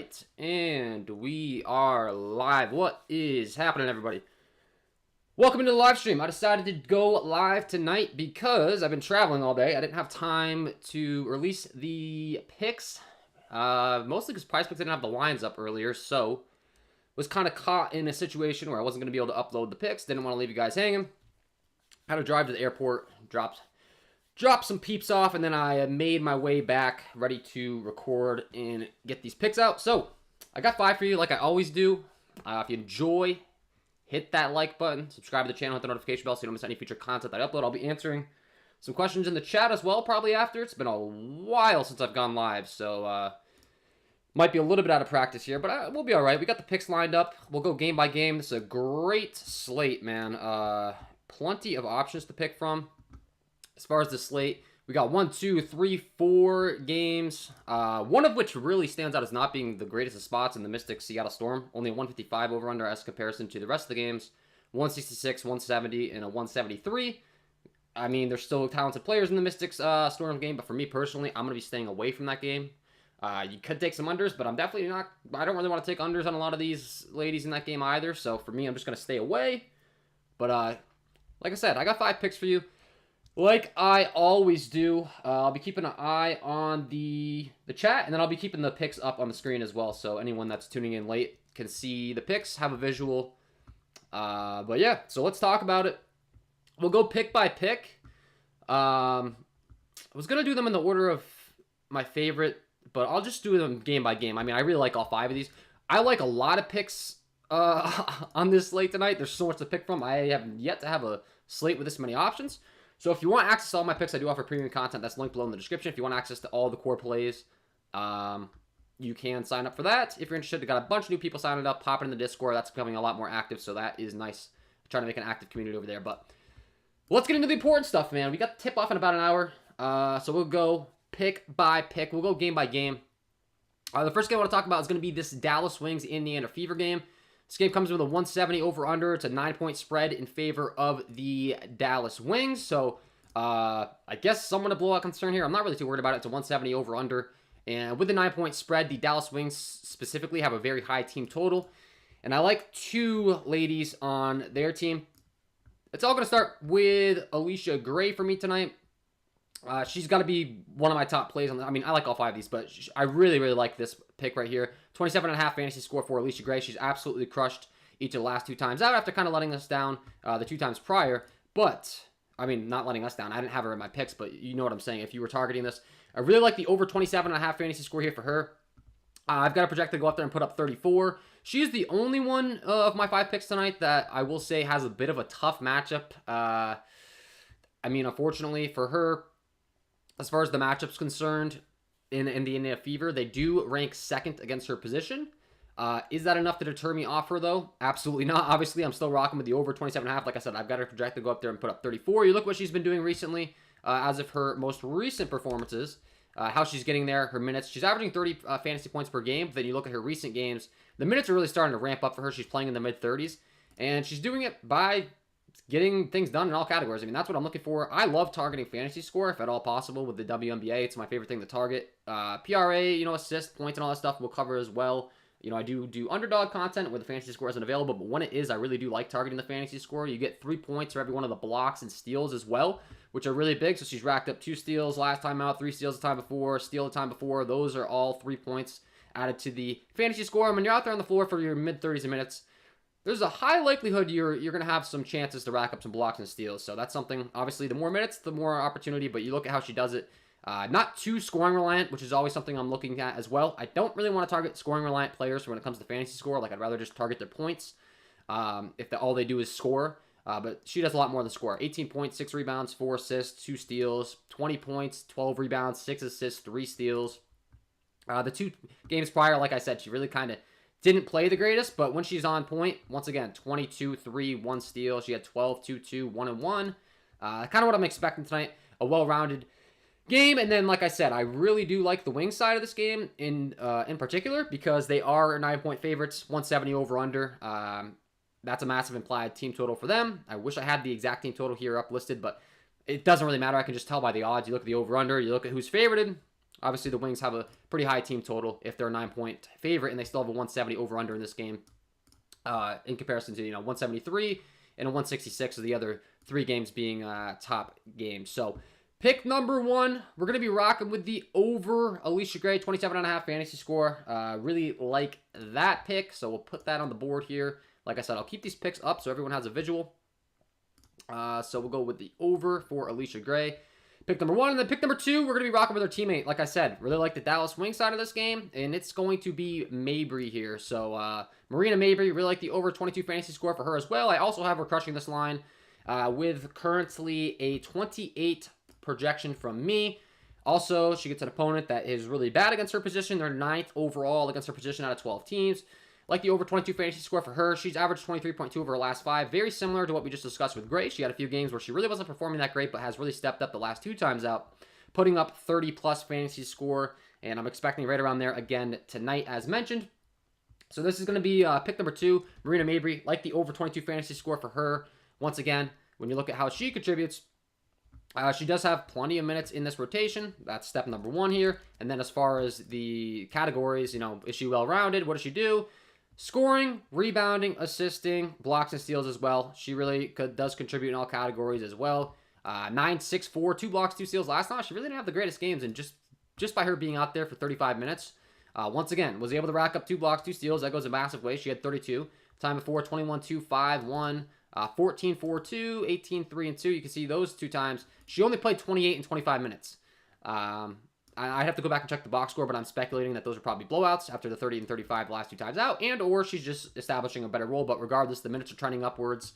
right, and we are live. What is happening, everybody? Welcome to the live stream. I decided to go live tonight because I've been traveling all day. I didn't have time to release the picks, mostly because Prizepicks didn't have the lines up earlier, so was kind of caught in a situation where I wasn't going to be able to upload the picks. Didn't want to leave you guys hanging. Had to drive to the airport, dropped some peeps off, and then I made my way back, ready to record and get these picks out. So, I got 5 for you, like I always do. If you enjoy, hit that like button, subscribe to the channel, hit the notification bell so you don't miss any future content that I upload. I'll be answering some questions in the chat as well, probably after. It's been a while since I've gone live, so might be a little bit out of practice here, but we'll be all right. We got the picks lined up. We'll go game by game. This is a great slate, man. Plenty of options to pick from. As far as the slate, we got 1, 2, 3, 4 games. One of which really stands out as not being the greatest of spots in the Mystics Seattle Storm. Only a 155 over-under as comparison to the rest of the games. 166, 170, and a 173. I mean, there's still talented players in the Mystics Storm game, but for me personally, I'm going to be staying away from that game. You could take some unders, but I'm definitely not. I don't really want to take unders on a lot of these ladies in that game either. So for me, I'm just going to stay away. But like I said, I got 5 picks for you. Like I always do, I'll be keeping an eye on the chat, and then I'll be keeping the picks up on the screen as well, so anyone that's tuning in late can see the picks, have a visual. But yeah, so let's talk about it. We'll go pick by pick. I was going to do them in the order of my favorite, but I'll just do them game by game. I mean, I really like all 5 of these. I like a lot of picks on this slate tonight. There's so much to pick from. I have yet to have a slate with this many options. So if you want access to all my picks, I do offer premium content. That's linked below in the description. If you want access to all the core plays, you can sign up for that. If you're interested, we got a bunch of new people signing up, popping in the Discord. That's becoming a lot more active, so that is nice. I'm trying to make an active community over there. But let's get into the important stuff, man. We got the tip-off in about an hour, so we'll go pick by pick. We'll go game by game. The first game I want to talk about is going to be this Dallas Wings Indiana Fever game. This game comes with a 170 over-under. It's a 9-point spread in favor of the Dallas Wings. So, I guess somewhat a blowout concern here. I'm not really too worried about it. It's a 170 over-under. And with the 9-point spread, the Dallas Wings specifically have a very high team total. And I like 2 ladies on their team. It's all going to start with Alicia Gray for me tonight. She's got to be one of my top plays. I mean, I like all 5 of these, but I really, really like this pick right here. 27.5 fantasy score for Alicia Gray. She's absolutely crushed each of the last 2 times out after kind of letting us down the 2 times prior. But, I mean, not letting us down. I didn't have her in my picks, but you know what I'm saying. If you were targeting this, I really like the over 27.5 fantasy score here for her. I've got a project to go up there and put up 34. She is the only one of my 5 picks tonight that I will say has a bit of a tough matchup. I mean, unfortunately for her, as far as the matchup's concerned, in the Indiana Fever, they do rank 2nd against her position. Is that enough to deter me off her, though? Absolutely not. Obviously, I'm still rocking with the over 27.5. Like I said, I've got her project to go up there and put up 34. You look what she's been doing recently, as of her most recent performances, how she's getting there, her minutes. She's averaging 30 fantasy points per game, but then you look at her recent games, the minutes are really starting to ramp up for her. She's playing in the mid-30s, and she's doing it by getting things done in all categories. I mean, that's what I'm looking for. I love targeting fantasy score, if at all possible, with the WNBA. It's my favorite thing to target. PRA, assist, points, and all that stuff we'll cover as well. I do underdog content where the fantasy score isn't available, but when it is, I really do like targeting the fantasy score. You get 3 points for every one of the blocks and steals as well, which are really big. So she's racked up 2 steals last time out, 3 steals the time before, steal the time before. Those are all 3 points added to the fantasy score. When you're out there on the floor for your mid-30s minutes, there's a high likelihood you're going to have some chances to rack up some blocks and steals. So that's something, obviously, the more minutes, the more opportunity, but you look at how she does it. Not too scoring reliant, which is always something I'm looking at as well. I don't really want to target scoring reliant players when it comes to fantasy score. Like, I'd rather just target their points if all they do is score. But she does a lot more than score. 18 points, 6 rebounds, 4 assists, 2 steals, 20 points, 12 rebounds, 6 assists, 3 steals. The 2 games prior, like I said, she really kind of didn't play the greatest, but when she's on point, once again, 22, 3, 1 steal. She had 12, 2, 2, 1, and 1. Kind of what I'm expecting tonight. A well-rounded game. And then, like I said, I really do like the wing side of this game in particular because they are 9-point favorites, 170 over-under. That's a massive implied team total for them. I wish I had the exact team total here up listed, but it doesn't really matter. I can just tell by the odds. You look at the over-under, you look at who's favorited. Obviously, the Wings have a pretty high team total if they're a 9-point favorite, and they still have a 170 over-under in this game in comparison to, 173 and a 166 of the other 3 games being top games. So pick number 1, we're going to be rocking with the over Alicia Gray, 27.5 fantasy score. Really like that pick, so we'll put that on the board here. Like I said, I'll keep these picks up so everyone has a visual. So we'll go with the over for Alicia Gray. Pick number 1, and then pick number 2, we're going to be rocking with our teammate. Like I said, really like the Dallas Wings side of this game, and it's going to be Mabry here. So Marina Mabry, really like the over 22 fantasy score for her as well. I also have her crushing this line with currently a 28 projection from me. Also, she gets an opponent that is really bad against her position. They're 9th overall against her position out of 12 teams. Like the over 22 fantasy score for her. She's averaged 23.2 over her last 5. Very similar to what we just discussed with Gray. She had a few games where she really wasn't performing that great, but has really stepped up the last 2 times out, putting up 30-plus fantasy score, and I'm expecting right around there again tonight, as mentioned. So this is going to be pick number 2, Marina Mabry. Like the over 22 fantasy score for her. Once again, when you look at how she contributes, she does have plenty of minutes in this rotation. That's step number 1 here. And then as far as the categories, is she well-rounded? What does she do? Scoring, rebounding, assisting, blocks and steals as well. She really does contribute in all categories as well. 9, 6, 4, 2 blocks, 2 steals last night. She really didn't have the greatest games, and just by her being out there for 35 minutes, once again, was able to rack up 2 blocks, 2 steals. That goes a massive way. She had 32. Time before, 21, 2, 5, 1, 14, 4, 2, 18, 3, and 2. You can see those 2 times. She only played 28 and 25 minutes. I'd have to go back and check the box score, but I'm speculating that those are probably blowouts after the 30 and 35 the last 2 times out, or she's just establishing a better role. But regardless, the minutes are trending upwards.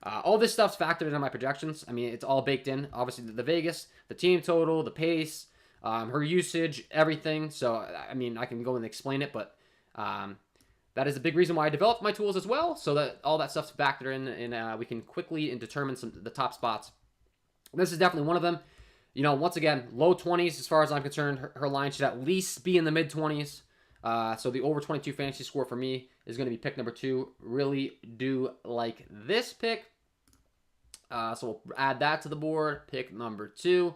All this stuff's factored into my projections. I mean, it's all baked in. Obviously, the Vegas, the team total, the pace, her usage, everything. So, I mean, I can go and explain it, but that is a big reason why I developed my tools as well, so that all that stuff's factored in, and we can quickly determine the top spots. This is definitely one of them. Once again, low 20s as far as I'm concerned. Her line should at least be in the mid-20s. So the over 22 fantasy score for me is going to be pick number 2. Really do like this pick. So we'll add that to the board. Pick number 2.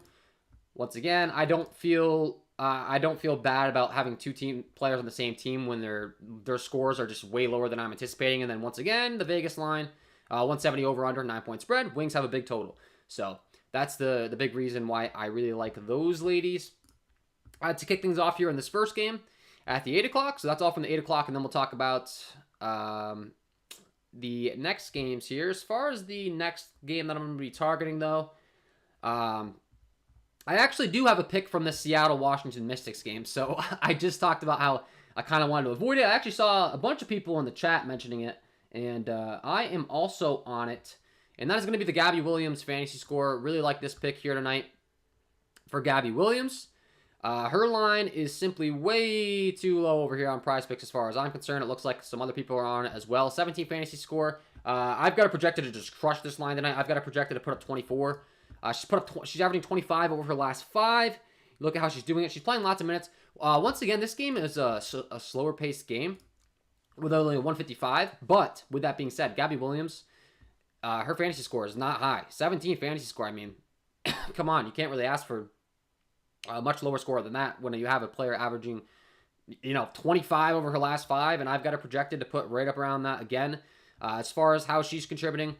Once again, I don't feel bad about having 2 team players on the same team when their scores are just way lower than I'm anticipating. And then once again, the Vegas line, 170 over under, 9-point spread. Wings have a big total. So that's the big reason why I really like those ladies. To kick things off here in this first game at the 8 o'clock. So that's all from the 8 o'clock, and then we'll talk about the next games here. As far as the next game that I'm going to be targeting, though, I actually do have a pick from the Seattle-Washington Mystics game. So I just talked about how I kind of wanted to avoid it. I actually saw a bunch of people in the chat mentioning it, and I am also on it. And that is going to be the Gabby Williams fantasy score. Really like this pick here tonight for Gabby Williams. Her line is simply way too low over here on Prizepicks as far as I'm concerned. It looks like some other people are on it as well. 17 fantasy score. I've got her projected to just crush this line tonight. I've got her projected to put up 24. She's averaging 25 over her last 5. Look at how she's doing it. She's playing lots of minutes. Once again, this game is a slower paced game with only a 155. But with that being said, Gabby Williams, her fantasy score is not high. 17 fantasy score. I mean, come on. You can't really ask for a much lower score than that when you have a player averaging, 25 over her last 5. And I've got her projected to put right up around that again. As far as how she's contributing,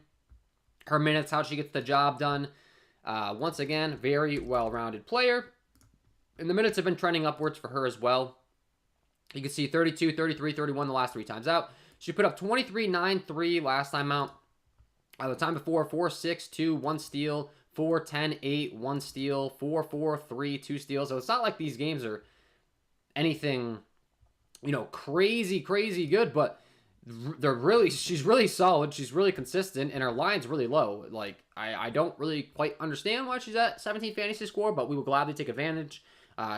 her minutes, how she gets the job done. Once again, very well-rounded player. And the minutes have been trending upwards for her as well. You can see 32, 33, 31 the last 3 times out. She put up 23, 9, 3 last time out. The time before, 4, 6, 2, 1 steal, 4, 10, 8, 1 steal, 4, 4, 3, 2 steals. So it's not like these games are anything, crazy good, but she's really solid. She's really consistent, and her line's really low. Like, I don't really quite understand why she's at 17 fantasy score, but we will gladly take advantage.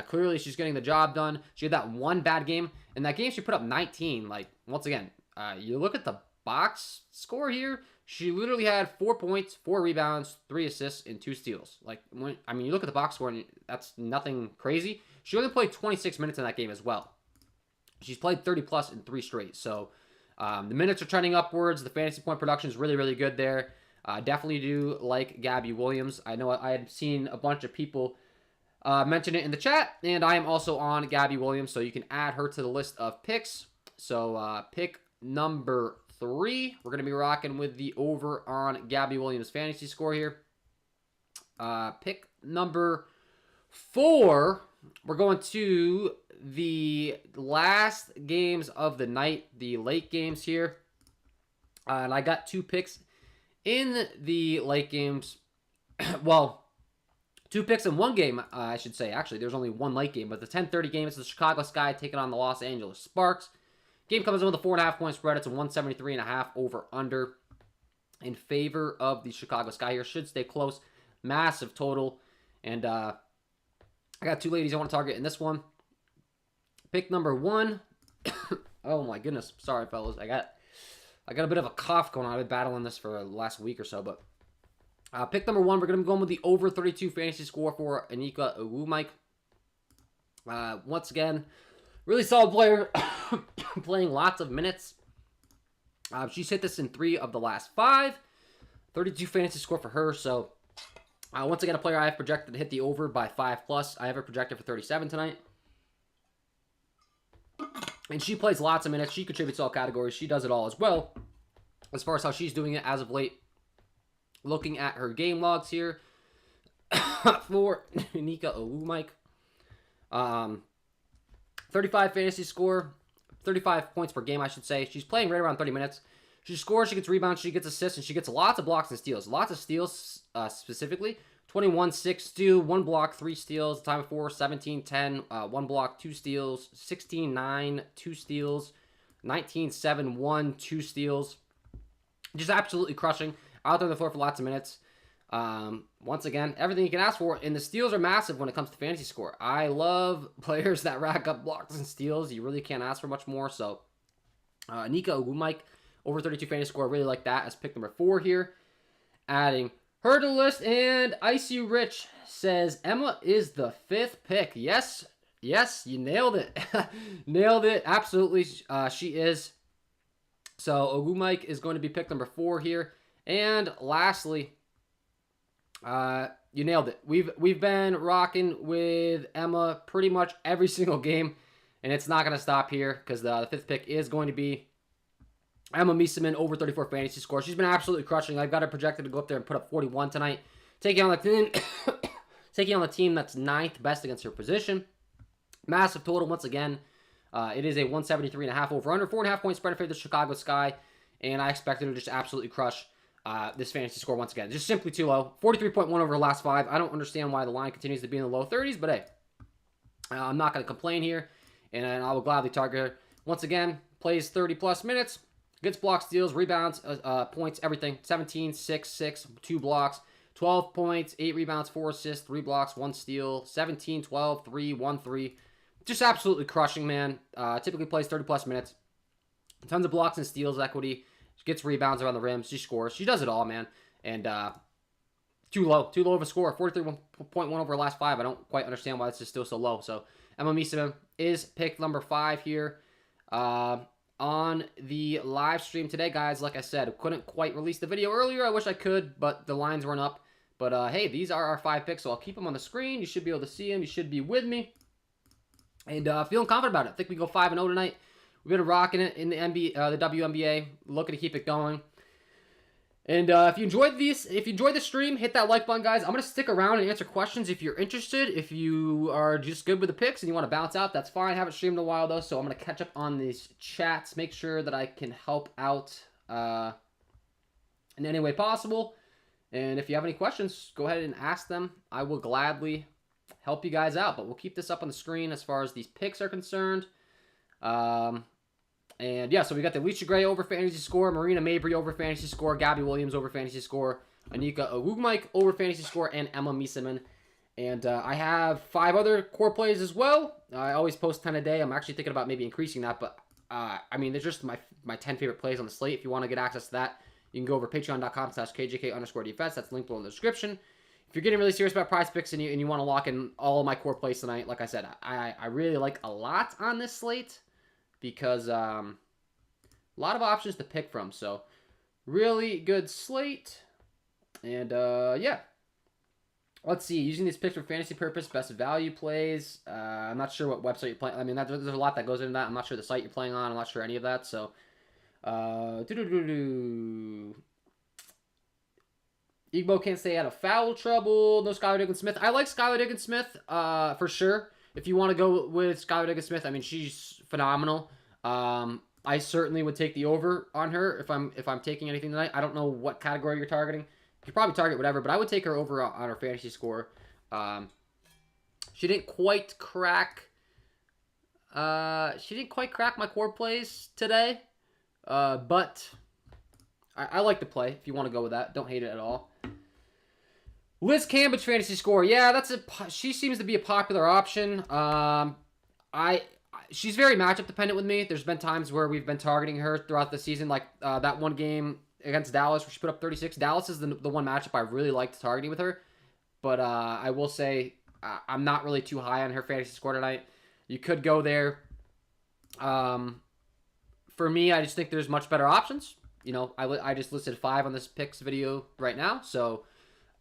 Clearly, she's getting the job done. She had that one bad game. In that game, she put up 19. Like, once again, you look at the box score here, she literally had 4 points, 4 rebounds, 3 assists, and 2 steals. Like, you look at the box score, and that's nothing crazy. She only played 26 minutes in that game as well. She's played 30-plus in 3 straight. So, the minutes are trending upwards. The fantasy point production is really, really good there. Definitely do like Gabby Williams. I know I had seen a bunch of people mention it in the chat. And I am also on Gabby Williams, so you can add her to the list of picks. So pick number 3, we're going to be rocking with the over on Gabby Williams' fantasy score here. Pick number 4, we're going to the last games of the night, the late games here. And I got 2 picks in the late games. Well, 2 picks in one game, I should say. Actually, there's only one late game. But the 10:30 game, it's the Chicago Sky taking on the Los Angeles Sparks. Game comes in with a 4.5 point spread. It's a 173.5 over under in favor of the Chicago Sky here. Should stay close. Massive total. And I got 2 ladies I want to target in this one. Pick number 1. Oh my goodness. Sorry, fellas. I got a bit of a cough going on. I've been battling this for the last week or so. But pick number 1, we're going to be going with the over 32 fantasy score for Anika Wnba. Once again, really solid player. Playing lots of minutes. She's hit this in 3 of the last 5. 32 fantasy score for her. So, once again, a player I have projected to hit the over by 5+. I have her projected for 37 tonight. And she plays lots of minutes. She contributes to all categories. She does it all as well. As far as how she's doing it as of late. Looking at her game logs here for Anika Wnba. 35 fantasy score. 35 points per game, I should say. She's playing right around 30 minutes. She scores, she gets rebounds, she gets assists, and she gets lots of blocks and steals. Lots of steals specifically. 21, 6, 2, 1 block, 3 steals. Time of 4, 17, 10, 1 block, 2 steals. 16, 9, 2 steals. 19, 7, 1, 2 steals. Just absolutely crushing. Out there on the floor for lots of minutes. Once again, everything you can ask for. And the steals are massive when it comes to fantasy score. I love players that rack up blocks and steals. You really can't ask for much more. So, Anika Wnba, over 32 fantasy score. I really like that as pick number 4 here. Adding her to the list. And Icy Rich says, Emma is the 5th pick. Yes, you nailed it. Nailed it. Absolutely, she is. So, Wnba is going to be pick number 4 here. And lastly, you nailed it. We've been rocking with Emma pretty much every single game, and it's not going to stop here because the 5th pick is going to be Emma Miesemann, over 34 fantasy score. She's been absolutely crushing. I've got her projected to go up there and put up 41 tonight, taking on the team that's 9th best against her position. Massive total once again. It is a 173.5 over under, 4.5 point spread in favor of the Chicago Sky, and I expected her to just absolutely crush this fantasy score once again. Just simply too low. 43.1 over the last 5. I don't understand why the line continues to be in the low 30s, but hey, I'm not going to complain here, and I will gladly target her. Once again, plays 30-plus minutes, gets blocks, steals, rebounds, points, everything. 17, 6, 6, 2 blocks, 12 points, 8 rebounds, 4 assists, 3 blocks, 1 steal, 17, 12, 3, 1, 3. Just absolutely crushing, man. Typically plays 30-plus minutes. Tons of blocks and steals equity. She gets rebounds around the rim. She scores. She does it all, man. And too low of a score. 43.1 over the last 5. I don't quite understand why this is still so low. So Emma Miesemann is pick number 5 here on the live stream today, guys. Like I said, couldn't quite release the video earlier. I wish I could, but the lines weren't up. But hey, these are our 5 picks, so I'll keep them on the screen. You should be able to see them. You should be with me. And feeling confident about it. I think we go 5-0 tonight. We've been rocking it in the WNBA. Looking to keep it going. And if you enjoyed the stream, hit that like button, guys. I'm going to stick around and answer questions if you're interested. If you are just good with the picks and you want to bounce out, that's fine. I haven't streamed in a while, though, so I'm going to catch up on these chats. Make sure that I can help out in any way possible. And if you have any questions, go ahead and ask them. I will gladly help you guys out. But we'll keep this up on the screen as far as these picks are concerned. And yeah, so we got the Alicia Gray over fantasy score, Marina Mabry over fantasy score, Gabby Williams over fantasy score, Anika Wnba over fantasy score, and Emma Miesemann. And I have 5 other core plays as well. I always post 10 a day. I'm actually thinking about maybe increasing that, but I mean, there's just my 10 favorite plays on the slate. If you want to get access to that, you can go over patreon.com/KJK_DFS. That's linked below in the description. If you're getting really serious about Prizepicks and you want to lock in all of my core plays tonight, like I said, I really like a lot on this slate. Because a lot of options to pick from. So, really good slate. And, yeah. Let's see. Using these picks for fantasy purpose, best value plays. I'm not sure what website you're playing. I mean, there's a lot that goes into that. I'm not sure the site you're playing on. I'm not sure any of that. So, Igbo can't stay out of foul trouble. No Skylar Diggins-Smith. I like Skylar Diggins-Smith for sure. If you want to go with Skylar Diggins-Smith, I mean, she's phenomenal. I certainly would take the over on her if I'm taking anything tonight. I don't know what category you're targeting. You could probably target whatever, but I would take her over on her fantasy score. She didn't quite crack. She didn't quite crack my core plays today, but I like the play. If you want to go with that, don't hate it at all. Liz Cambridge fantasy score. Yeah, she seems to be a popular option. She's very matchup dependent with me. There's been times where we've been targeting her throughout the season, like that one game against Dallas where she put up 36. Dallas is the one matchup I really liked targeting with her. But I will say I'm not really too high on her fantasy score tonight. You could go there. For me, I just think there's much better options. You know, I just listed 5 on this picks video right now. So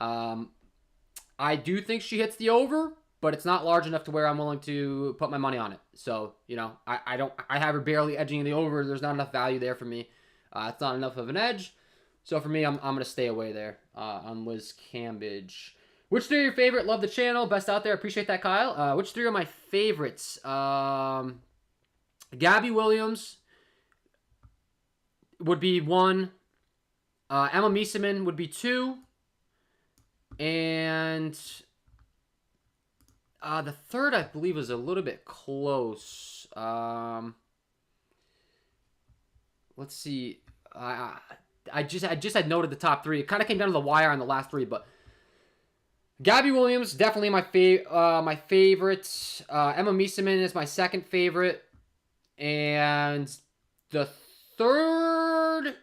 I do think she hits the over, but it's not large enough to where I'm willing to put my money on it. So, you know, I have her barely edging the over. There's not enough value there for me. It's not enough of an edge. So for me, I'm going to stay away there on Liz Cambridge. Which 3 are your favorite? Love the channel. Best out there. Appreciate that, Kyle. Which 3 are my favorites? Gabby Williams would be 1. Emma Miesemann would be 2. And the third, I believe, was a little bit close. Let's see. I just had noted the top 3. It kind of came down to the wire on the last 3, but Gabby Williams definitely my favorite. Emma Miesemann is my second favorite, and the third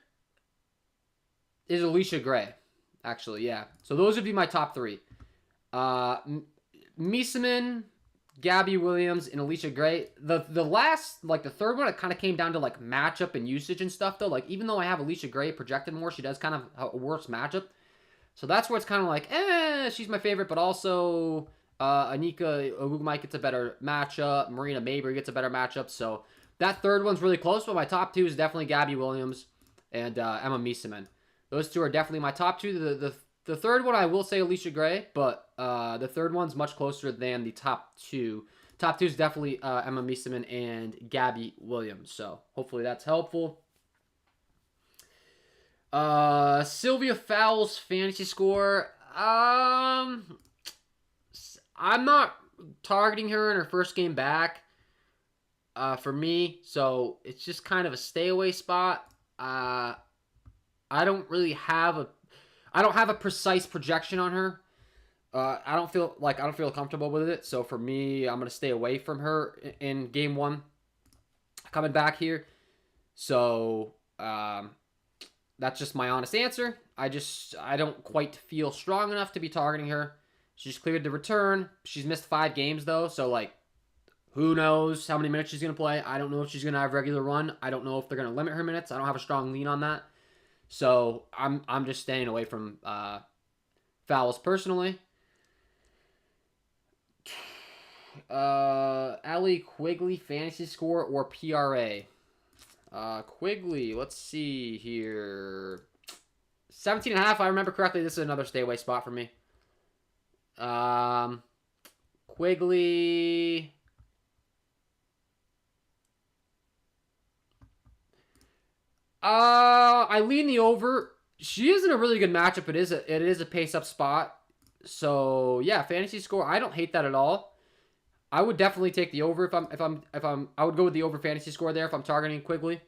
is Alicia Gray. Actually, yeah. So those would be my top 3. Miesemann, Gabby Williams, and Alicia Gray. The last, like the third one, it kind of came down to like matchup and usage and stuff though. Like even though I have Alicia Gray projected more, she does kind of have a worse matchup. So that's where it's kind of like, she's my favorite, but also Anika Ogugmike gets a better matchup. Marina Mabry gets a better matchup. So that third one's really close, but my top 2 is definitely Gabby Williams and Emma Miesemann. Those 2 are definitely my top 2. The third one, I will say Alicia Gray, but the third one's much closer than the top 2. Top 2 is definitely Emma Miesemann and Gabby Williams. So hopefully that's helpful. Sylvia Fowles fantasy score. I'm not targeting her in her first game back. For me, so it's just kind of a stay away spot. I don't have a precise projection on her. I don't feel comfortable with it. So for me, I'm gonna stay away from her in game 1. Coming back here. So that's just my honest answer. I don't quite feel strong enough to be targeting her. She's cleared the return. She's missed 5 games though, so like who knows how many minutes she's gonna play. I don't know if she's gonna have regular run. I don't know if they're gonna limit her minutes. I don't have a strong lean on that. So I'm just staying away from Fowles personally. Allie Quigley fantasy score or PRA. Quigley, let's see here. 17.5, if I remember correctly. This is another stay away spot for me. Quigley. I lean the over. She is in a really good matchup. It is a pace up spot. So yeah, fantasy score. I don't hate that at all. I would definitely take the over I would go with the over fantasy score there if I'm targeting Quigley.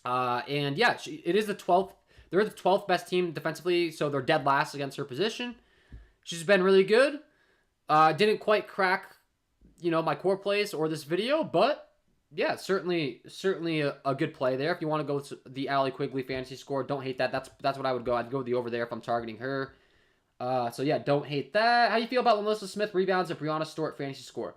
And yeah, it is the 12th. They're the 12th best team defensively, so they're dead last against her position. She's been really good. Didn't quite crack, my core plays or this video, but yeah, certainly a good play there. If you want to go with the Allie Quigley fantasy score, don't hate that. That's what I would go. I'd go with the over there if I'm targeting her. So yeah, don't hate that. How do you feel about Melissa Smith rebounds and Brianna Stewart fantasy score?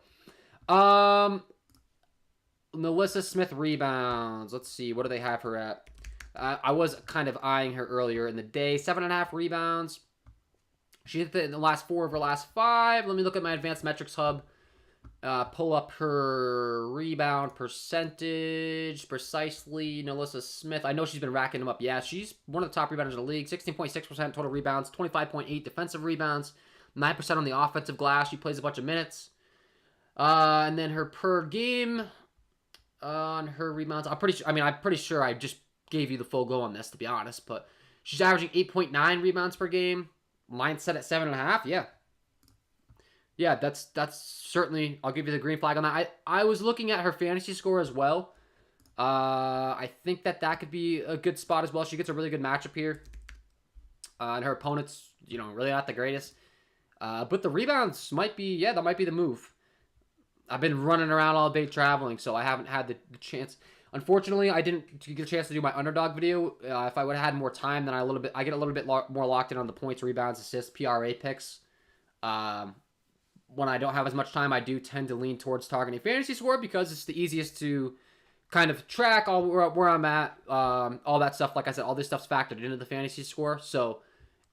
Melissa Smith rebounds. Let's see. What do they have her at? I was kind of eyeing her earlier in the day. 7.5 rebounds. She hit it in the last 4 of her last 5. Let me look at my advanced metrics hub. Pull up her rebound percentage precisely. Nalissa Smith. I know she's been racking them up. Yeah, she's one of the top rebounders in the league. 16.6% total rebounds, 25.8 defensive rebounds, 9% on the offensive glass. She plays a bunch of minutes. And then her per game on her rebounds. I'm pretty sure I just gave you the full go on this, to be honest. But she's averaging 8.9 rebounds per game. Mine's set at 7.5. Yeah. Yeah, that's certainly, I'll give you the green flag on that. I was looking at her fantasy score as well. I think that could be a good spot as well. She gets a really good matchup here. And her opponent's, really not the greatest. But the rebounds might be, that might be the move. I've been running around all day traveling, so I haven't had the chance. Unfortunately, I didn't get a chance to do my underdog video. If I would have had more time, then I get a little bit more locked in on the points, rebounds, assists, PRA picks. When I don't have as much time, I do tend to lean towards targeting fantasy score because it's the easiest to kind of track all where I'm at, all that stuff. Like I said, all this stuff's factored into the fantasy score. So,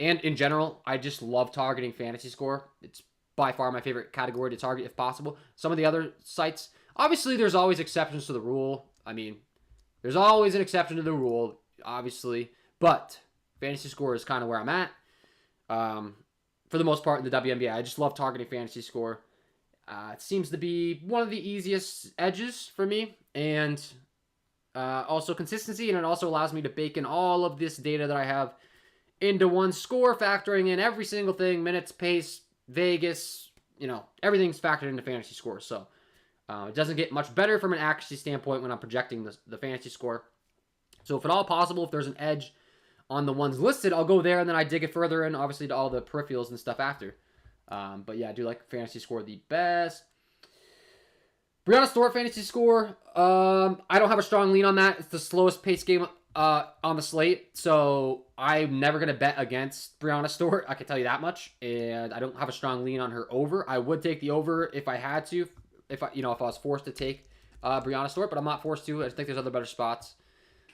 and in general, I just love targeting fantasy score. It's by far my favorite category to target if possible. Some of the other sites, obviously, there's always exceptions to the rule. I mean, there's always an exception to the rule, obviously, but fantasy score is kind of where I'm at. For the most part in the WNBA, I just love targeting fantasy score. It seems to be one of the easiest edges for me, and also consistency, and it also allows me to bake in all of this data that I have into one score, factoring in every single thing, minutes, pace, Vegas, everything's factored into fantasy score. So it doesn't get much better from an accuracy standpoint when I'm projecting the fantasy score. So if at all possible, if there's an edge on the ones listed, I'll go there, and then I dig it further in, obviously, to all the peripherals and stuff after. But yeah, I do like fantasy score the best. Brianna Stewart fantasy score. I don't have a strong lean on that. It's the slowest pace game on the slate, so I'm never gonna bet against Brianna Stewart. I can tell you that much, and I don't have a strong lean on her over. I would take the over if I had to, if I was forced to take Brianna Stewart, but I'm not forced to. I think there's other better spots.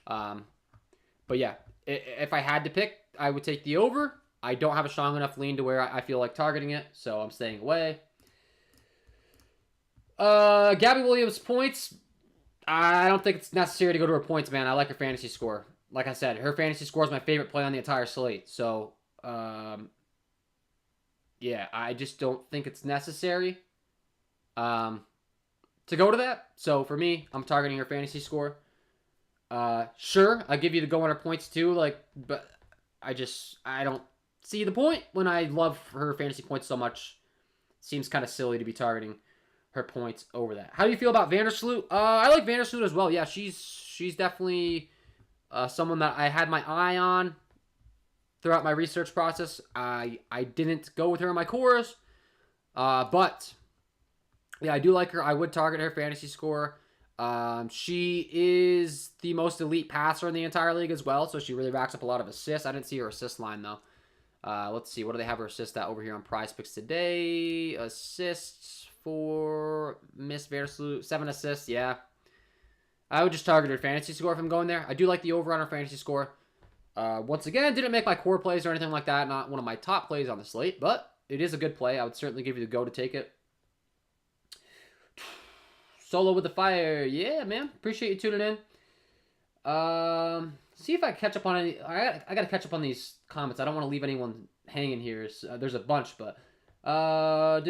But yeah. If I had to pick, I would take the over. I don't have a strong enough lean to where I feel like targeting it, so I'm staying away. Gabby Williams points. I don't think it's necessary to go to her points, man. I like her fantasy score. Like I said, her fantasy score is my favorite play on the entire slate. So, yeah, I just don't think it's necessary to go to that. So for me, I'm targeting her fantasy score. Sure, I give you the go on her points too, but I don't see the point when I love her fantasy points so much. Seems kind of silly to be targeting her points over that. How do you feel about Vandersloot? I like Vandersloot as well. Yeah, she's definitely someone that I had my eye on throughout my research process. I didn't go with her in my cores, but yeah, I do like her. I would target her fantasy score. She is the most elite passer in the entire league as well, so she really racks up a lot of assists. I didn't see her assist line, though. Let's see. What do they have her assist at over here on Prizepicks today? Assists for Miss Vandersloot. 7 assists, yeah. I would just target her fantasy score if I'm going there. I do like the over on her fantasy score. Once again, didn't make my core plays or anything like that. Not one of my top plays on the slate, but it is a good play. I would certainly give you the go to take it. Solo with the fire. Yeah, man. Appreciate you tuning in. See if I catch up on any. I got to catch up on these comments. I don't want to leave anyone hanging here. There's a bunch, but anyone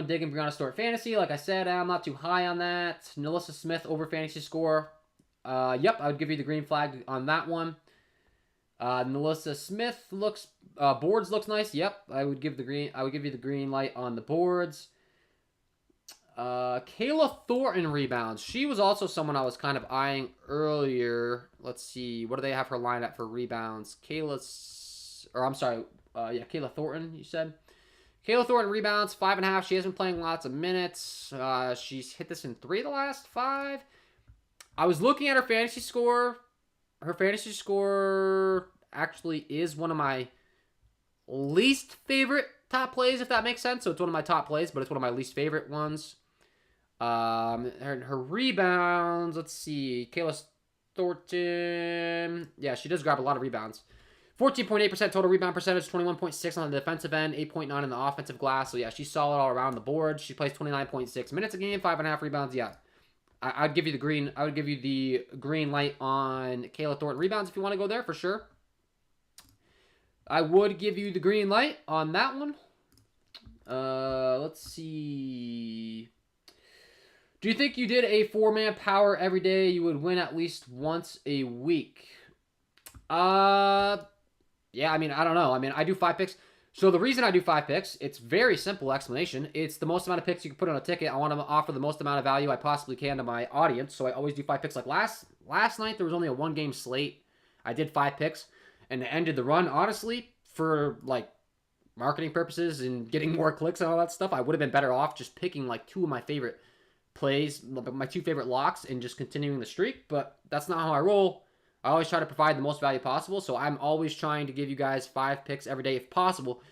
digging Brianna Stewart fantasy? Like I said, I'm not too high on that. Nalissa Smith over fantasy score. Yep, I would give you the green flag on that one. Nalissa Smith boards looks nice. Yep, I would give you the green light on the boards. Kayla Thornton rebounds. She was also someone I was kind of eyeing earlier. Let's see. What do they have her line at for rebounds? Kayla Thornton, you said? Kayla Thornton rebounds, 5.5. She has been playing lots of minutes. She's hit this in 3 of the last 5. I was looking at her fantasy score. Her fantasy score actually is one of my least favorite top plays, if that makes sense. So it's one of my top plays, but it's one of my least favorite ones. Her rebounds, let's see. Kayla Thornton. Yeah, she does grab a lot of rebounds. 14.8% total rebound percentage, 21.6 on the defensive end, 8.9 on the offensive glass. So, yeah, she's solid all around the board. She plays 29.6 minutes a game, 5.5 rebounds. Yeah, I'd give you the green. I would give you the green light on Kayla Thornton rebounds if you want to go there for sure. I would give you the green light on that one. Let's see. Do you think you did a 4-man power every day, you would win at least once a week? Yeah, I mean, I don't know. I mean, I do 5 picks. So the reason I do 5 picks, it's very simple explanation. It's the most amount of picks you can put on a ticket. I want to offer the most amount of value I possibly can to my audience. So I always do 5 picks. Like last night, there was only a 1-game slate. I did 5 picks and ended the run. Honestly, for like marketing purposes and getting more clicks and all that stuff, I would have been better off just picking like 2 of my favorite plays, my 2 favorite locks, and just continuing the streak. But that's not how I roll. I always try to provide the most value possible, so I'm always trying to give you guys 5 picks every day if possible.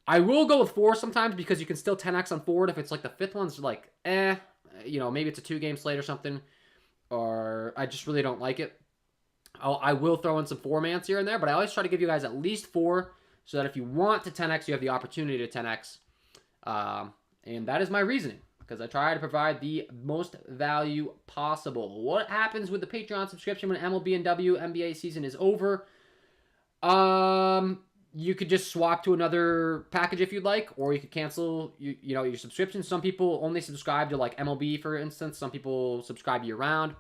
I will go with 4 sometimes because you can still 10x on forward if it's like the 5th one's like, maybe it's a 2-game slate or something, or I just really don't like it. I will throw in some 4-mans here and there, but I always try to give you guys at least 4 so that if you want to 10x, you have the opportunity to 10x. And that is my reasoning, because I try to provide the most value possible. What happens with the Patreon subscription when MLB and WNBA season is over? You could just swap to another package if you'd like, or you could cancel your subscription. Some people only subscribe to like MLB, for instance. Some people subscribe year-round.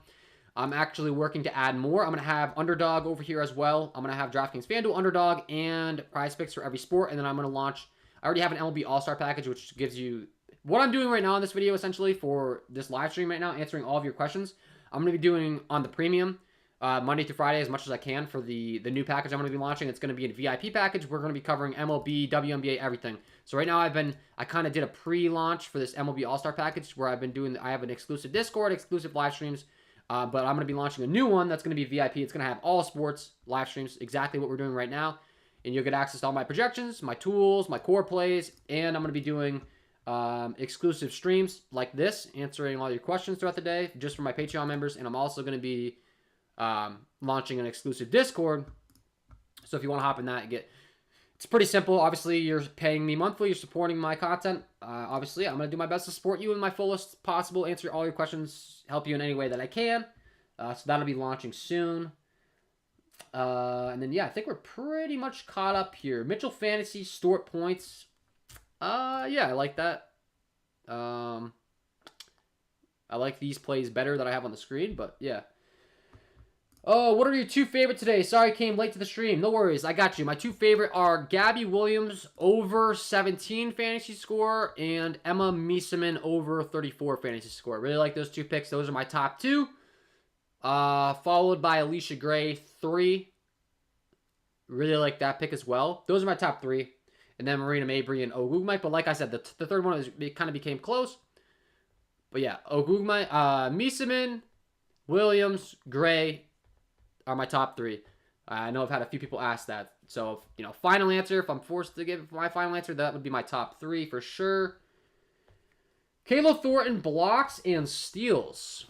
I'm actually working to add more. I'm going to have Underdog over here as well. I'm going to have DraftKings FanDuel, Underdog, and Prizepicks for every sport. And then I'm going to launch... I already have an MLB All-Star package, which gives you... What I'm doing right now in this video, essentially, for this live stream right now, answering all of your questions, I'm going to be doing on the premium Monday through Friday as much as I can for the new package I'm going to be launching. It's going to be a VIP package. We're going to be covering MLB, WNBA, everything. So right now I kind of did a pre-launch for this MLB All-Star package where I have an exclusive Discord, exclusive live streams, but I'm going to be launching a new one that's going to be VIP. It's going to have all sports live streams, exactly what we're doing right now. And you'll get access to all my projections, my tools, my core plays, and I'm going to be doing... exclusive streams like this, answering all your questions throughout the day just for my Patreon members. And I'm also going to be launching an exclusive Discord. So if you want to hop in that, it's pretty simple. Obviously, you're paying me monthly. You're supporting my content. Obviously, I'm going to do my best to support you in my fullest possible, answer all your questions, help you in any way that I can. So that'll be launching soon. And then, yeah, I think we're pretty much caught up here. Mitchell Fantasy, Stort Points. Yeah, I like that. I like these plays better that I have on the screen, but yeah. Oh, what are your 2 favorite today? Sorry, I came late to the stream. No worries, I got you. My 2 favorite are Gabby Williams over 17 fantasy score and Emma Miesemann over 34 fantasy score. Really like those 2 picks. Those are my top 2. Followed by Alicia Gray, 3. Really like that pick as well. Those are my top 3. And then Marina Mabry and Ogugmai. But like I said, the third one kind of became close. But yeah, Ogugmai, Miesemann, Williams, Gray are my top 3. I know I've had a few people ask that. So, final answer, if I'm forced to give my final answer, that would be my top 3 for sure. Kayla Thornton blocks and steals.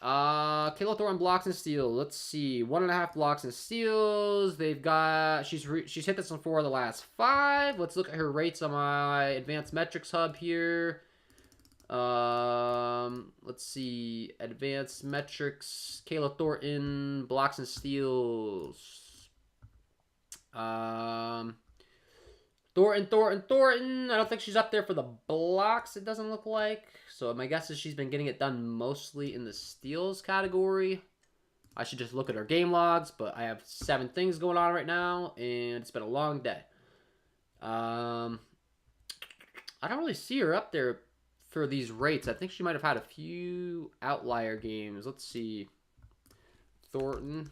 Kayla Thornton blocks and steals. Let's see. 1.5 blocks and steals. They've got... She's hit this on 4 of the last 5. Let's look at her rates on my advanced metrics hub here. Let's see. Advanced metrics. Kayla Thornton blocks and steals. Thornton. I don't think she's up there for the blocks, it doesn't look like. So my guess is she's been getting it done mostly in the steals category. I should just look at her game logs, but I have 7 things going on right now, and it's been a long day. I don't really see her up there for these rates. I think she might have had a few outlier games. Let's see. Thornton.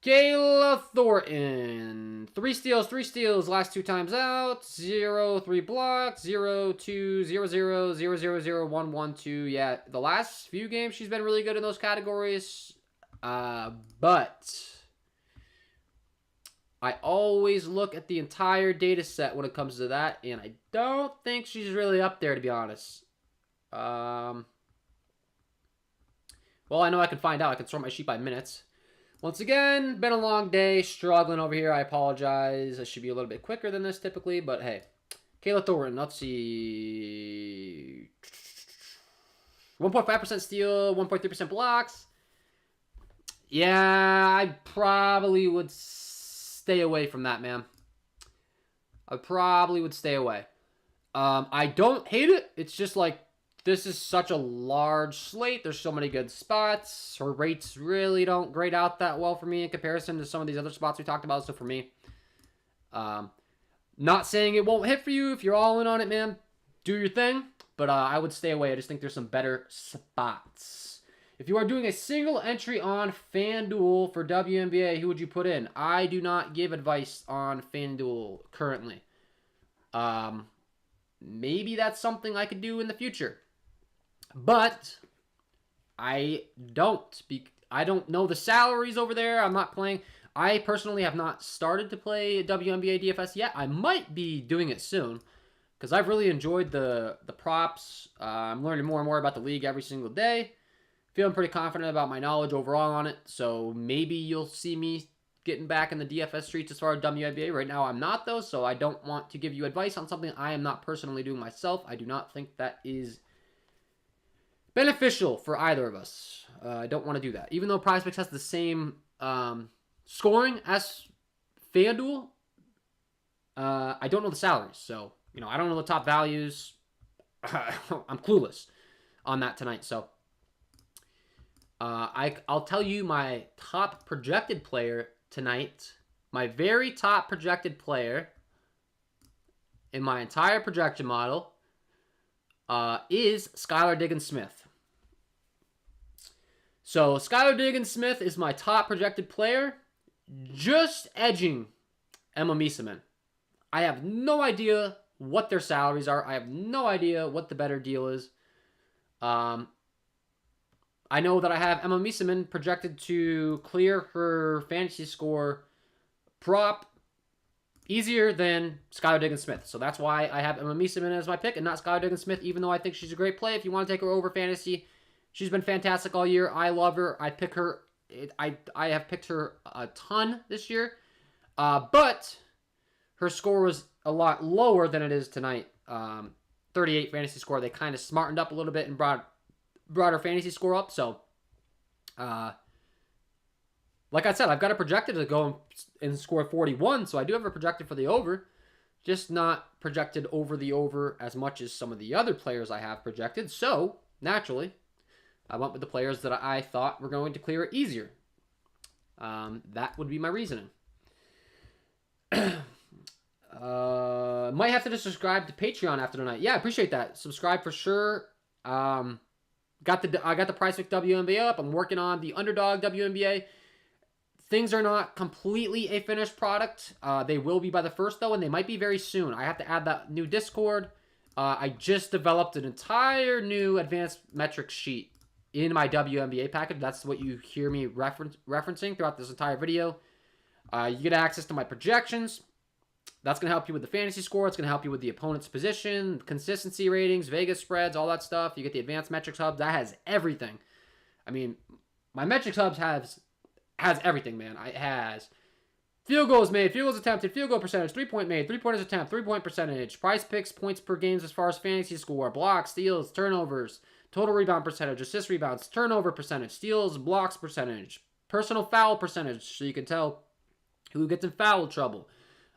Kayla Thornton, 3 steals, last 2 times out, 0, 3 blocks, 0, 2, 0, 0, 0, 0, 0, 1, 1, 2. Yeah, the last few games she's been really good in those categories, but I always look at the entire data set when it comes to that, and I don't think she's really up there, to be honest. Well, I know I can find out. I can sort my sheet by minutes. Once again, been a long day, struggling over here. I apologize. I should be a little bit quicker than this typically, but hey. Kayla Thornton, let's see. 1.5% steal, 1.3% blocks. Yeah, I probably would stay away from that, man. I probably would stay away. I don't hate it. It's just like, this is such a large slate. There's so many good spots. Her rates really don't grade out that well for me in comparison to some of these other spots we talked about. So for me, not saying it won't hit for you. If you're all in on it, man, do your thing. But I would stay away. I just think there's some better spots. If you are doing a single entry on FanDuel for WNBA, who would you put in? I do not give advice on FanDuel currently. Maybe that's something I could do in the future. But I don't know the salaries over there. I'm not playing. I personally have not started to play WNBA DFS yet. I might be doing it soon because I've really enjoyed the props. I'm learning more and more about the league every single day. Feeling pretty confident about my knowledge overall on it. So maybe you'll see me getting back in the DFS streets as far as WNBA. Right now I'm not, though, so I don't want to give you advice on something I am not personally doing myself. I do not think that is beneficial for either of us. I don't want to do that. Even though Prizepicks has the same scoring as FanDuel, I don't know the salaries. So, I don't know the top values. I'm clueless on that tonight. So, I'll tell you my top projected player tonight. My very top projected player in my entire projection model is Skylar Diggins-Smith. So Skylar Diggins-Smith is my top projected player, just edging Emma Miesemann. I have no idea what their salaries are. I have no idea what the better deal is. I know that I have Emma Miesemann projected to clear her fantasy score prop easier than Skylar Diggins-Smith. So that's why I have Emma Miesemann as my pick and not Skylar Diggins-Smith, even though I think she's a great play. If you want to take her over fantasy, she's been fantastic all year. I love her. I pick her. I have picked her a ton this year. But her score was a lot lower than it is tonight. 38 fantasy score. They kind of smartened up a little bit and brought her fantasy score up. So, like I said, I've got it projected to go and score 41. So I do have it projected for the over. Just not projected over the over as much as some of the other players I have projected. So, naturally, I went with the players that I thought were going to clear it easier. That would be my reasoning. Might have to just subscribe to Patreon after tonight. Yeah, I appreciate that. Subscribe for sure. I got the Prizepicks WNBA up. I'm working on the Underdog WNBA. Things are not completely a finished product. They will be by the 1st, though, and they might be very soon. I have to add that new Discord. I just developed an entire new advanced metrics sheet in my WNBA package. That's what you hear me referencing throughout this entire video. You get access to my projections. That's going to help you with the fantasy score. It's going to help you with the opponent's position, consistency ratings, Vegas spreads, all that stuff. You get the advanced metrics hub. That has everything. I mean, my metrics hubs has everything, man. It has field goals made, field goals attempted, field goal percentage, 3-point made, 3-pointers attempt, 3-point percentage, Prizepicks, points per games as far as fantasy score, blocks, steals, turnovers, total rebound percentage, assist rebounds, turnover percentage, steals, blocks percentage, personal foul percentage, so you can tell who gets in foul trouble.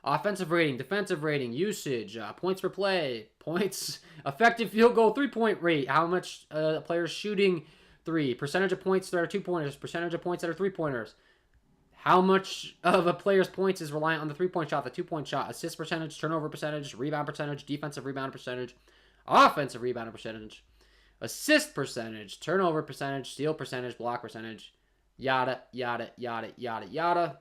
Offensive rating, defensive rating, usage, points per play, points, effective field goal, 3-point rate, how much players shooting 3, percentage of points that are 2-pointers, percentage of points that are 3-pointers, how much of a player's points is reliant on the 3-point shot, the 2-point shot, assist percentage, turnover percentage, rebound percentage, defensive rebound percentage, offensive rebound percentage, assist percentage, turnover percentage, steal percentage, block percentage, yada, yada, yada, yada, yada.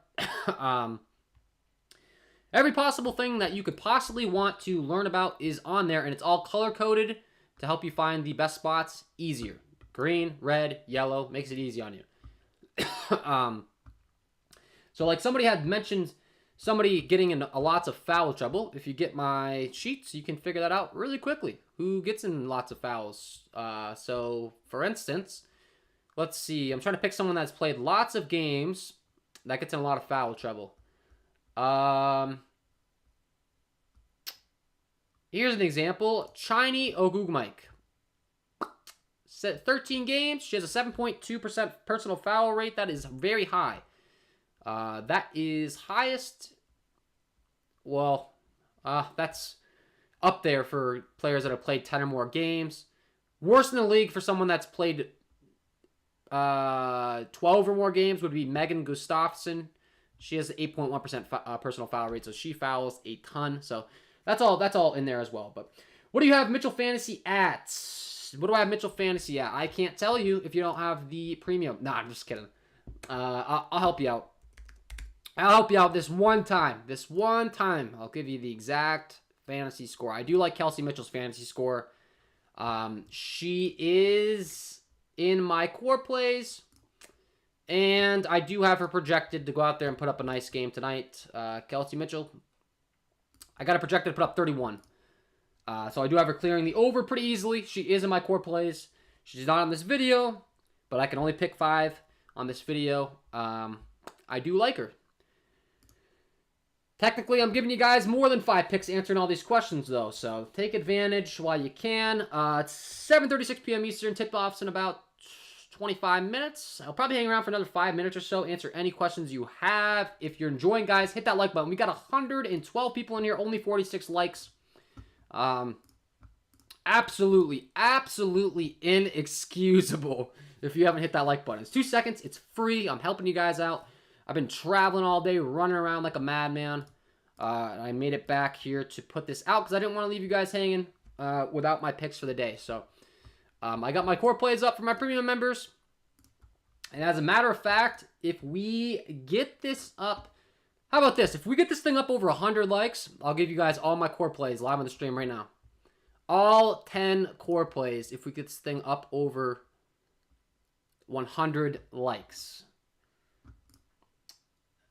Every possible thing that you could possibly want to learn about is on there, and it's all color-coded to help you find the best spots easier. Green, red, yellow, makes it easy on you. So like somebody had mentioned somebody getting in lots of foul trouble. If you get my sheets, you can figure that out really quickly. Who gets in lots of fouls? So, for instance, let's see. I'm trying to pick someone that's played lots of games That gets in a lot of foul trouble. Here's an example. Chiny Ogugmike. 13 games. She has a 7.2% personal foul rate. That is very high. That is highest. Well, that's up there for players that have played 10 or more games. Worst in the league for someone that's played 12 or more games would be Megan Gustafsson. She has 8.1% personal foul rate, so she fouls a ton. So that's all in there as well. But what do you have Mitchell Fantasy at? What do I have Mitchell Fantasy at? I can't tell you if you don't have the premium. Nah, I'm just kidding. I'll help you out. I'll help you out this one time. This one time, I'll give you the exact fantasy score. I do like Kelsey Mitchell's fantasy score. She is in my core plays, and I do have her projected to go out there and put up a nice game tonight. Kelsey Mitchell, I got her projected to put up 31. So I do have her clearing the over pretty easily. She is in my core plays. She's not on this video, but I can only pick 5 on this video. I do like her. Technically, I'm giving you guys more than 5 picks answering all these questions, though. So take advantage while you can. It's 7:36 p.m. Eastern. Tip-off's in about 25 minutes. I'll probably hang around for another 5 minutes or so, answer any questions you have. If you're enjoying, guys, hit that like button. We got 112 people in here, only 46 likes. Absolutely inexcusable if you haven't hit that like button. It's 2 seconds. It's free. I'm helping you guys out. I've been traveling all day, running around like a madman. I made it back here to put this out because I didn't want to leave you guys hanging without my picks for the day. So I got my core plays up for my premium members. And as a matter of fact, if we get this up, how about this? If we get this thing up over 100 likes, I'll give you guys all my core plays live on the stream right now. All 10 core plays if we get this thing up over 100 likes.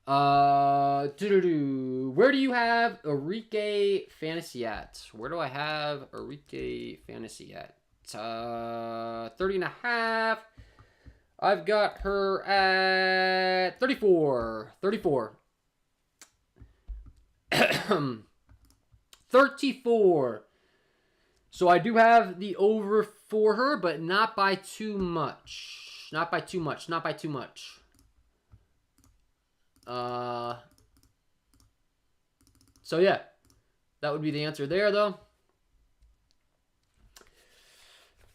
Where do you have Enrique Fantasy at? Where do I have Enrique Fantasy at? 30.5. I've got her at 34. 34. So I do have the over for her, but not by too much. Not by too much. So yeah, that would be the answer there, though.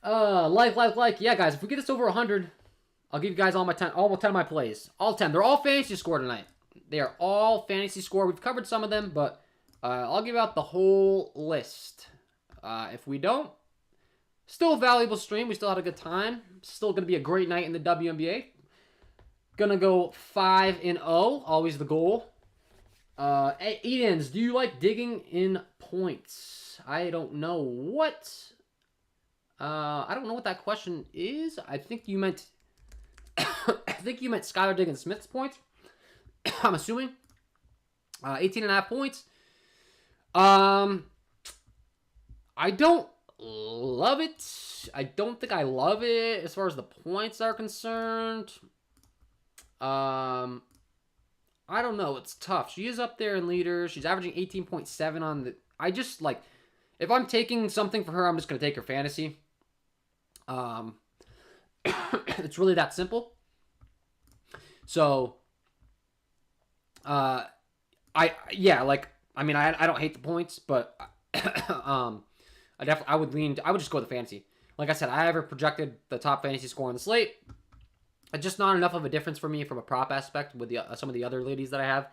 Like. Yeah, guys, if we get this over 100, I'll give you guys all 10 of my plays. All 10. They're all fantasy score tonight. They are all fantasy score. We've covered some of them, but I'll give out the whole list. If we don't, still a valuable stream. We still had a good time. Still going to be a great night in the WNBA. Gonna go 5-0. Always the goal. Edens, do you like digging in points? I don't know what. I don't know what that question is. I think you meant. I think you meant Skylar Diggins-Smith's points. I'm assuming. 18.5 points. I don't love it. I don't think I love it as far as the points are concerned. I don't know. It's tough. She is up there in leaders. She's averaging 18.7 on the... I just, like... If I'm taking something for her, I'm just going to take her fantasy. It's really that simple. So... I don't hate the points, but... I would just go with the fantasy. Like I said, I have her projected the top fantasy score on the slate. It's just not enough of a difference for me from a prop aspect with some of the other ladies that I have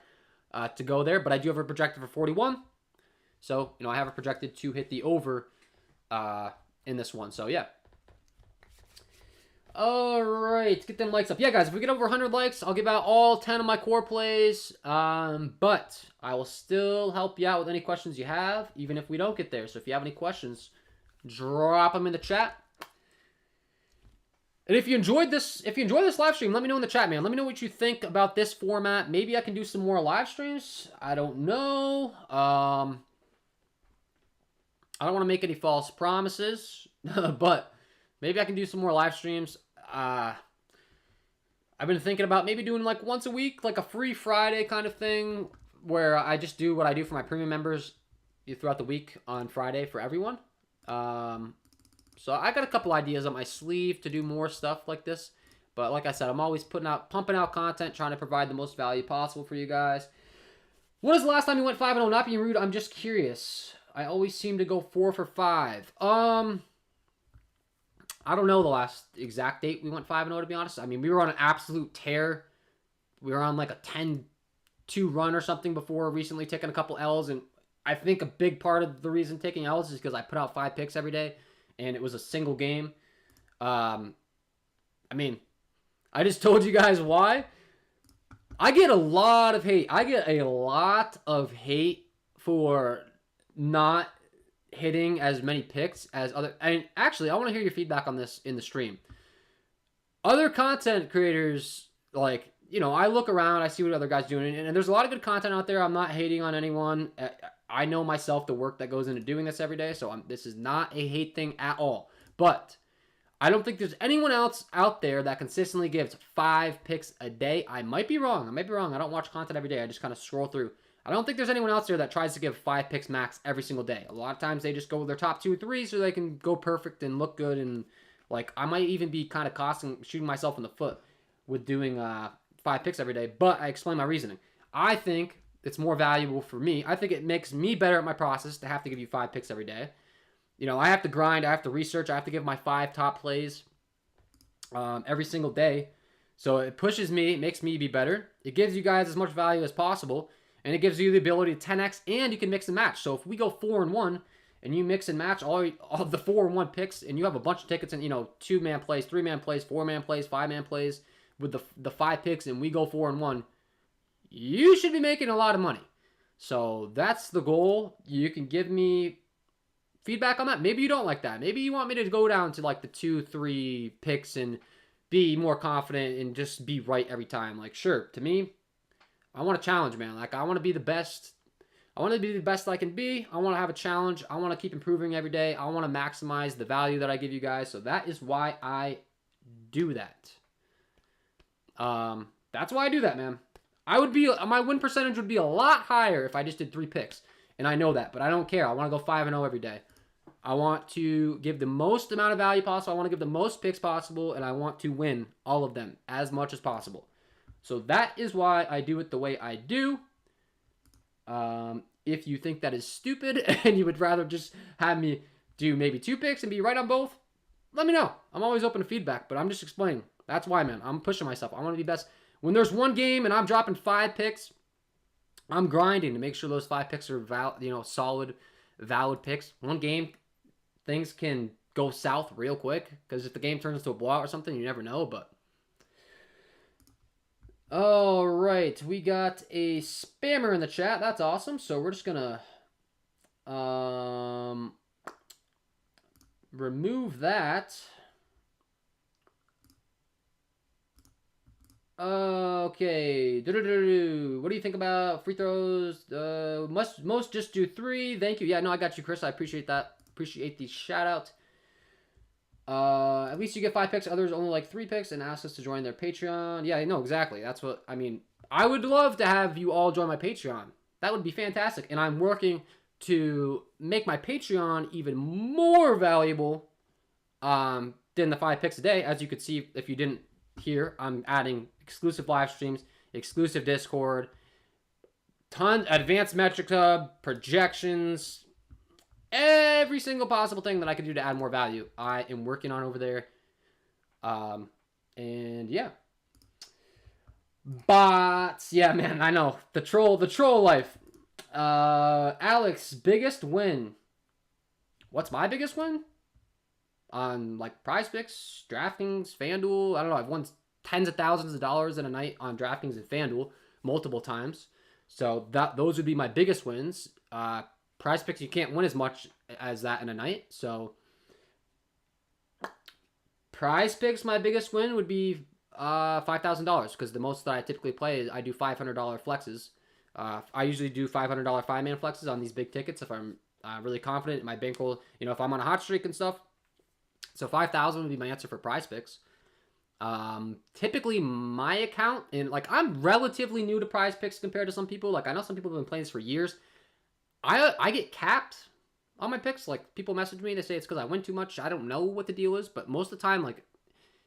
to go there. But I do have her projected for 41. So, I have her projected to hit the over in this one. So, yeah. All right. Get them likes up. Yeah, guys, if we get over 100 likes, I'll give out all 10 of my core plays. But I will still help you out with any questions you have, even if we don't get there. So, if you have any questions, drop them in the chat. And if you enjoyed this live stream, let me know in the chat, man. Let me know what you think about this format. Maybe I can do some more live streams. I don't know. I don't want to make any false promises, but maybe I can do some more live streams. I I've been thinking about maybe doing like once a week, like a free Friday kind of thing, where I just do what I do for my premium members throughout the week on Friday for everyone. So I got a couple ideas on my sleeve to do more stuff like this. But like I said, I'm always pumping out content, trying to provide the most value possible for you guys. When was the last time you went 5-0? Not being rude, I'm just curious. I always seem to go 4 for 5. I don't know the last exact date we went 5-0, to be honest. I mean, we were on an absolute tear. We were on like a 10-2 run or something before recently taking a couple L's. And I think a big part of the reason taking L's is because I put out 5 picks every day. And it was a single game. I mean, I just told you guys why. I get a lot of hate. I get a lot of hate for not hitting as many picks as other. And actually, I want to hear your feedback on this in the stream. Other content creators, like, you know, I look around, I see what other guys doing, and there's a lot of good content out there. I'm not hating on anyone. I know myself the work that goes into doing this every day, so this is not a hate thing at all. But I don't think there's anyone else out there that consistently gives 5 picks a day. I might be wrong. I don't watch content every day. I just kind of scroll through. I don't think there's anyone else there that tries to give 5 picks max every single day. A lot of times they just go with their top 2 or 3 so they can go perfect and look good. And like I might even be kind of shooting myself in the foot with doing 5 picks every day. But I explain my reasoning. I think it's more valuable for me. I think it makes me better at my process to have to give you 5 picks every day. You know, I have to grind, I have to research, I have to give my 5 top plays every single day. So it pushes me, it makes me be better. It gives you guys as much value as possible, and it gives you the ability to 10x, and you can mix and match. So if we go 4-1, and you mix and match all the 4-1 picks, and you have a bunch of tickets and, you know, 2-man plays, 3-man plays, 4-man plays, 5-man plays with the 5 picks, and we go 4-1, you should be making a lot of money. So that's the goal. You can give me feedback on that. Maybe you don't like that. Maybe you want me to go down to like the 2-3 picks and be more confident and just be right every time. Like, sure, to me, I want a challenge, man. Like, I want to be the best. I want to be the best I can be. I want to have a challenge. I want to keep improving every day. I want to maximize the value that I give you guys. So that is why I do that. That's why I do that, man. My win percentage would be a lot higher if I just did 3 picks. And I know that, but I don't care. I want to go 5-0 every day. I want to give the most amount of value possible. I want to give the most picks possible, and I want to win all of them as much as possible. So that is why I do it the way I do. If you think that is stupid and you would rather just have me do maybe 2 picks and be right on both, let me know. I'm always open to feedback, but I'm just explaining. That's why, man. I'm pushing myself. I want to be best. When there's one game and I'm dropping 5 picks, I'm grinding to make sure those 5 picks are solid, valid picks. One game, things can go south real quick because if the game turns into a blowout or something, you never know. But all right, we got a spammer in the chat. That's awesome. So we're just gonna remove that. Okay. What do you think about free throws? Most just do 3. Thank you. Yeah, no, I got you, Chris. I appreciate that. Appreciate the shout out. At least you get 5 picks. Others only like 3 picks and ask us to join their Patreon. Yeah, no, exactly. That's what I mean. I would love to have you all join my Patreon. That would be fantastic. And I'm working to make my Patreon even more valuable than the 5 picks a day. As you could see, if you didn't hear, I'm adding exclusive live streams, exclusive Discord, advanced metric hub, projections, every single possible thing that I can do to add more value. I am working on over there. And yeah. But yeah, man, I know. The troll life. Alex, biggest win. What's my biggest win? On like Prizepicks, DraftKings, FanDuel. I don't know. I've won tens of thousands of dollars in a night on DraftKings and FanDuel multiple times. So those would be my biggest wins. Prizepicks, you can't win as much as that in a night. So Prizepicks, my biggest win would be $5,000 because the most that I typically play is I do $500 flexes. I usually do $500 5-man flexes on these big tickets if I'm really confident in my bankroll. You know, if I'm on a hot streak and stuff. So 5,000 would be my answer for Prizepicks. Typically my account, and like I'm relatively new to Prizepicks compared to some people. Like I know some people have been playing this for years. I get capped on my picks. Like people message me, they say it's because I win too much. I don't know what the deal is, but most of the time, like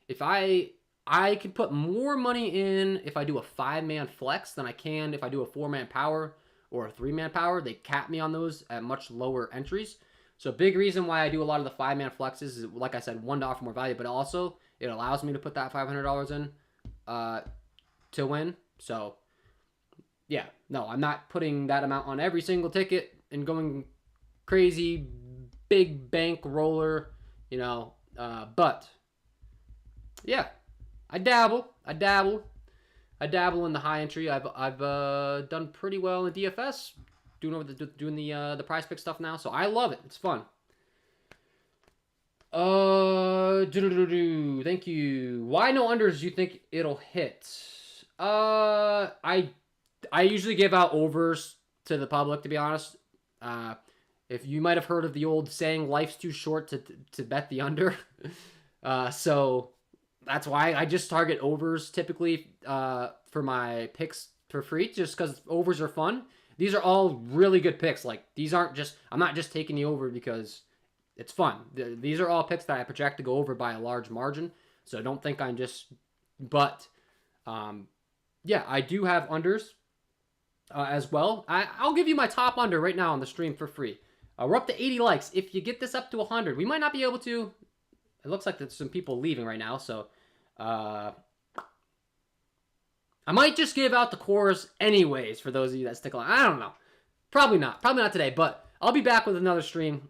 if I can put more money in if I do a 5-man flex than I can if I do a 4-man power or a 3-man power. They cap me on those at much lower entries. So a big reason why I do a lot of the 5-man flexes is, like I said, one, to offer more value, but also it allows me to put that $500 in to win. So yeah, no, I'm not putting that amount on every single ticket and going crazy big bank roller, but yeah, I dabble in the high entry. I've done pretty well in DFS, doing the prize pick stuff now. So I love it. It's fun. Thank you. Why no unders? Do you think it'll hit? I usually give out overs to the public, to be honest. If you might have heard of the old saying, "Life's too short to bet the under," so that's why I just target overs typically for my picks for free, just because overs are fun. These are all really good picks. Like these aren't just, I'm not just taking the over because it's fun. These are all picks that I project to go over by a large margin. So don't think I'm just, but yeah, I do have unders as well. I'll give you my top under right now on the stream for free. We're up to 80 likes. If you get this up to 100, we might not be able to. It looks like there's some people leaving right now, so I might just give out the cores anyways for those of you that stick along. I don't know. Probably not today, but I'll be back with another stream.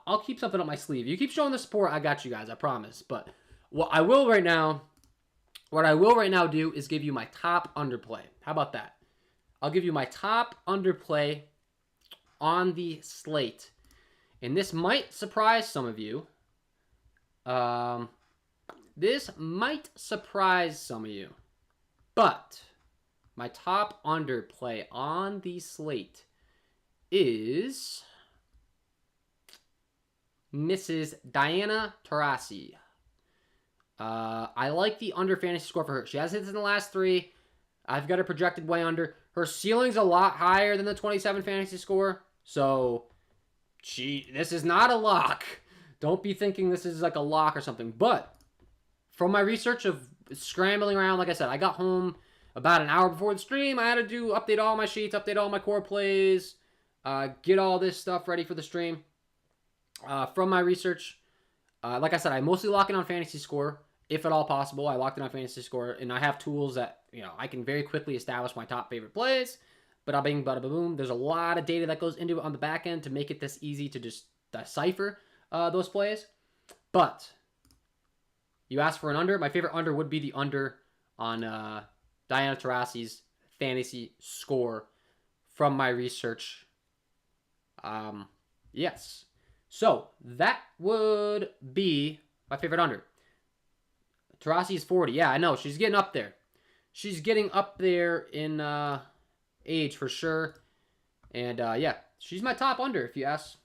I'll keep something up my sleeve. You keep showing the support, I got you guys, I promise. But what I will right now do is give you my top underplay. How about that? I'll give you my top underplay on the slate. And this might surprise some of you. But my top underplay on the slate is Mrs. Diana Taurasi. I like the under fantasy score for her. She has hits in the last 3. I've got her projected way under. Her ceiling's a lot higher than the 27 fantasy score. So this is not a lock. Don't be thinking this is like a lock or something. But from my research of scrambling around, like I said, I got home about an hour before the stream. I had to update all my sheets, update all my core plays, get all this stuff ready for the stream. From my research, like I said, I mostly lock in on fantasy score, if at all possible. I locked in on fantasy score, and I have tools that I can very quickly establish my top favorite plays. Bada bing, bada boom. There's a lot of data that goes into it on the back end to make it this easy to just decipher those plays. But you asked for an under. My favorite under would be the under on Diana Taurasi's fantasy score from my research. Yes. So that would be my favorite under. Taurasi is 40. Yeah, I know. She's getting up there. She's getting up there in age for sure. And yeah, she's my top under if you ask.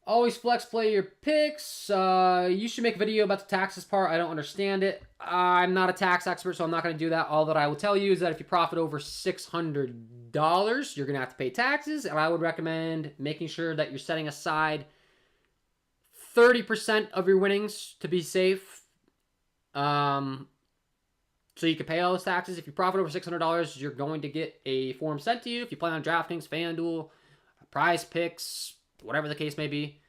Always flex play your picks. You should make a video about the taxes part. I don't understand it. I'm not a tax expert, so I'm not going to do that. All that I will tell you is that if you profit over $600, you're going to have to pay taxes. And I would recommend making sure that you're setting aside 30% of your winnings to be safe. So you can pay all those taxes. If you profit over $600, you're going to get a form sent to you. If you play on DraftKings, FanDuel, Prizepicks, whatever the case may be.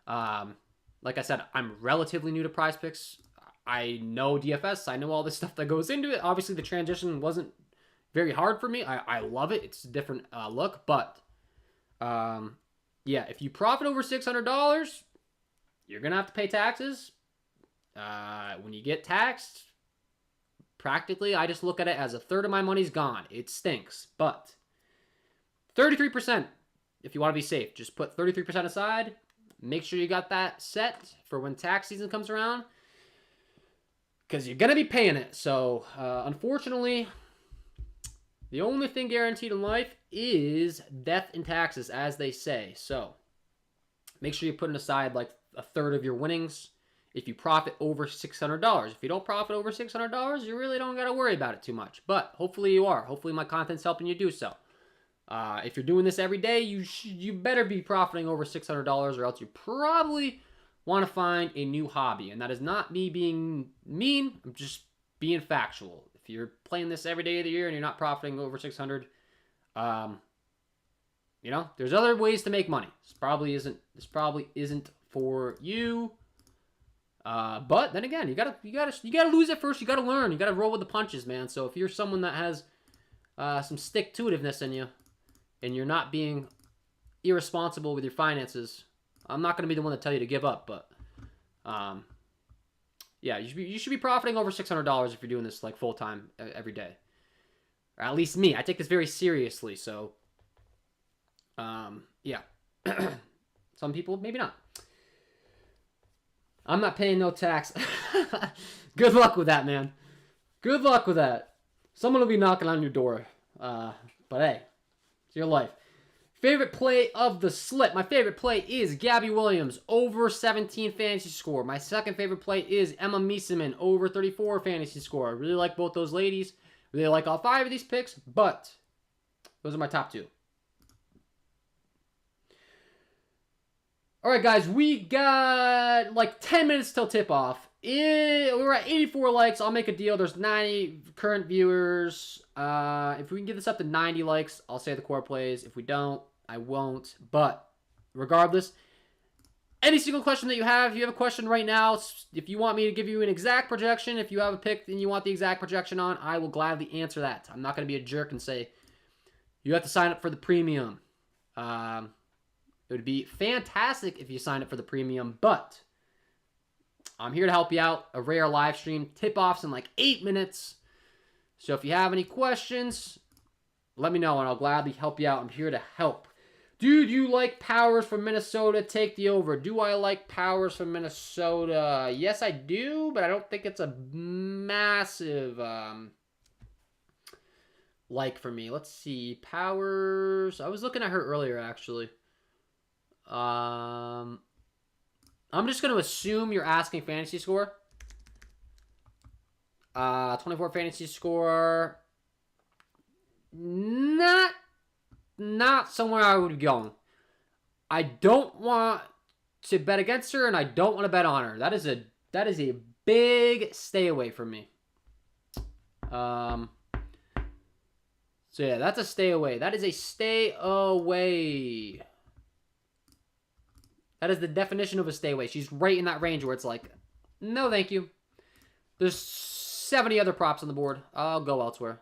Like I said, I'm relatively new to Prizepicks. I know DFS. I know all this stuff that goes into it. Obviously, the transition wasn't very hard for me. I love it. It's a different look. But, yeah, if you profit over $600, you're going to have to pay taxes. When you get taxed, practically, I just look at it as a third of my money's gone. It stinks. But 33%, if you want to be safe, just put 33% aside. Make sure you got that set for when tax season comes around, because you're going to be paying it. So, unfortunately, the only thing guaranteed in life is death and taxes, as they say. So, make sure you're putting aside like a third of your winnings if you profit over $600. If you don't profit over $600, you really don't got to worry about it too much. But hopefully you are. Hopefully my content's helping you do so. If you're doing this every day, you better be profiting over $600, or else you probably want to find a new hobby. And that is not me being mean. I'm just being factual. If you're playing this every day of the year and you're not profiting over 600, you know, there's other ways to make money. This probably isn't for you. But then again, you gotta lose it first. You gotta learn. You gotta roll with the punches, man. So if you're someone that has some stick-to-itiveness in you, and you're not being irresponsible with your finances, I'm not gonna be the one to tell you to give up. But yeah, you should be profiting over $600 if you're doing this like full time every day. Or at least me. I take this very seriously. So yeah. Some people maybe not. I'm not paying no tax. Good luck with that, man. Good luck with that. Someone will be knocking on your door. But hey, it's your life. Favorite play of the slip. My favorite play is Gabby Williams, over 17 fantasy score. My second favorite play is Emma Miesemann, over 34 fantasy score. I really like both those ladies. Really like all 5 of these picks, but those are my top 2. All right, guys, we got like 10 minutes till tip-off. We're at 84 likes. I'll make a deal. There's 90 current viewers. If we can get this up to 90 likes, I'll say the core plays. If we don't, I won't. But regardless, any single question that you have, if you have a question right now, if you want me to give you an exact projection, if you have a pick and you want the exact projection on, I will gladly answer that. I'm not going to be a jerk and say, you have to sign up for the premium. It would be fantastic if you signed up for the premium, but I'm here to help you out. A rare live stream, tip-offs in like 8 minutes. So if you have any questions, let me know and I'll gladly help you out. I'm here to help. Dude, you like Powers from Minnesota? Take the over. Do I like Powers from Minnesota? Yes, I do, but I don't think it's a massive like for me. Let's see. Powers. I was looking at her earlier, actually. I'm just going to assume you're asking fantasy score. 24 fantasy score. Not somewhere I would be going. I don't want to bet against her, and I don't want to bet on her. That is a big stay away from me. So yeah, that's a stay away. That is a stay away. That is the definition of a stay away. She's right in that range where it's like, no, thank you. There's 70 other props on the board. I'll go elsewhere.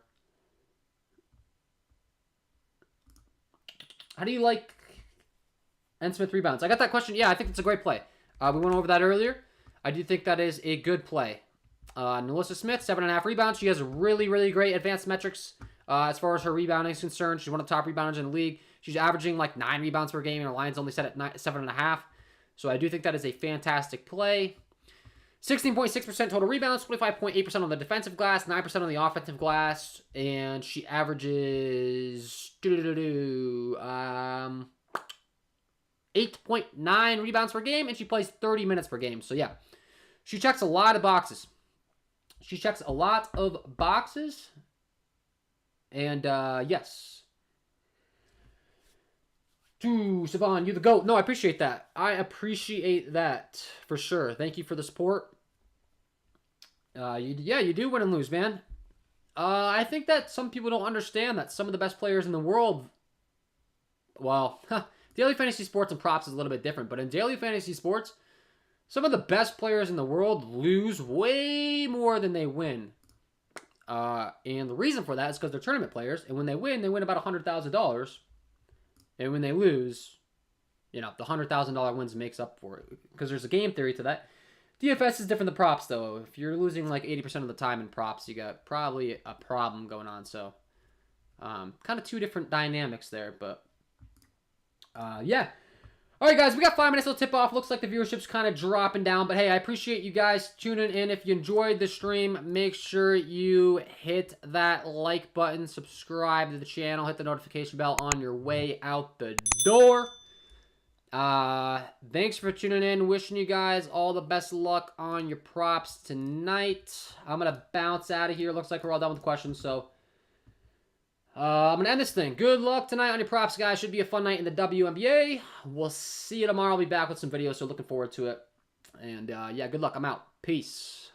How do you like N. Smith rebounds? I got that question. Yeah, I think it's a great play. We went over that earlier. I do think that is a good play. Nalissa Smith, 7.5 rebounds. She has really, really great advanced metrics as far as her rebounding is concerned. She's one of the top rebounders in the league. She's averaging like 9 rebounds per game, and her line's only set at 7.5. So I do think that is a fantastic play. 16.6% total rebounds, 25.8% on the defensive glass, 9% on the offensive glass, and she averages 8.9 rebounds per game, and she plays 30 minutes per game. So yeah, she checks a lot of boxes. She checks a lot of boxes, and yes. Savon, you the GOAT. No, I appreciate that. I appreciate that for sure. Thank you for the support. You do win and lose, man. I think that some people don't understand that some of the best players in the world, well, daily fantasy sports and props is a little bit different, but in daily fantasy sports, some of the best players in the world lose way more than they win. And the reason for that is because they're tournament players, and when they win about $100,000. And when they lose, the $100,000 wins makes up for it. Because there's a game theory to that. DFS is different than props, though. If you're losing like 80% of the time in props, you got probably a problem going on. So, kind of 2 different dynamics there. But, yeah. All right, guys, we got 5 minutes till tip-off. Looks like the viewership's kind of dropping down. But, hey, I appreciate you guys tuning in. If you enjoyed the stream, make sure you hit that like button, subscribe to the channel, hit the notification bell on your way out the door. Thanks for tuning in. Wishing you guys all the best luck on your props tonight. I'm going to bounce out of here. Looks like we're all done with the questions, so I'm going to end this thing. Good luck tonight on your props, guys. Should be a fun night in the WNBA. We'll see you tomorrow. I'll be back with some videos, so looking forward to it. And, yeah, good luck. I'm out. Peace.